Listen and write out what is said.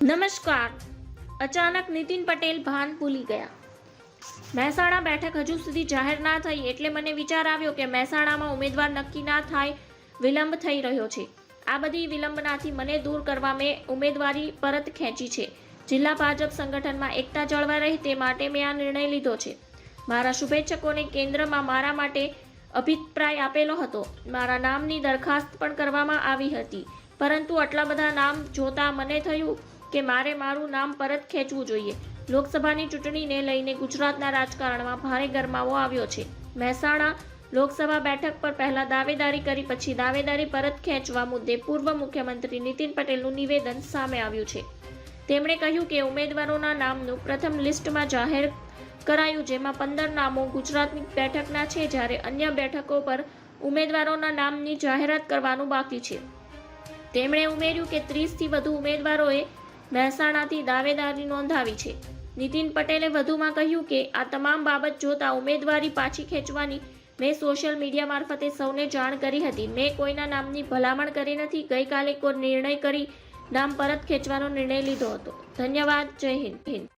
નમસ્કાર. અચાનક નીતિન પટેલ ભાન ભૂલી ગયા. મહેસાણા બેઠક હજુ સુધી જાહેર ના થઈ એટલે મને વિચાર આવ્યો કે મહેસાણામાં ઉમેદવાર નક્કી ના થાય વિલંબ થઈ રહ્યો છે. આ બધી વિલંબનાથી મને દૂર કરવા મેં ઉમેદવારી પરત ખેંચી છે. જિલ્લા ભાજપ સંગઠનમાં એકતા જળવાઈ રહે તે માટે મેં આ નિર્ણય લીધો છે. મારા શુભેચ્છકોને કેન્દ્રમાં મારા માટે અભિપ્રાય આપેલો હતો. મારા નામની દરખાસ્ત પણ કરવામાં આવી હતી, પરંતુ આટલા બધા નામ જોતા મને થયું કે મારે મારું નામ પરત ખેંચવું જોઈએ. લોકસભાની ચૂંટણીને લઈને ગુજરાતના રાજકારણમાં ભારે ગરમાવો આવ્યો છે. મહેસાણા લોકસભા બેઠક પર પહેલા દાવેદારી કરી પછી દાવેદારી પરત ખેંચવા મુદ્દે પૂર્વ મુખ્યમંત્રી નીતિન પટેલનું નિવેદન સામે આવ્યું છે. તેમણે કહ્યું કે ઉમેદવારોના નામનું પ્રથમ લિસ્ટમાં જાહેર કરાયું, જેમાં 15 નામો ગુજરાતની બેઠકના છે, જ્યારે અન્ય બેઠકો પર ઉમેદવારોના નામની જાહેરાત કરવાનું બાકી છે. તેમણે ઉમેર્યું કે 30થી વધુ ઉમેદવારોએ મહેસાણાથી દાવેદારી નોંધાવી છે. નીતિન પટેલે વધુમાં કહ્યું કે આ તમામ બાબત જોતા ઉમેદવારી પાછી ખેંચવાની મેં સોશિયલ મીડિયા મારફતે સૌને જાણ કરી હતી. મેં કોઈના નામની ભલામણ કરી નથી. ગઈકાલે કોઈ નિર્ણય કરી નામ પરત ખેંચવાનો નિર્ણય લીધો હતો. ધન્યવાદ. જય હિન્દ.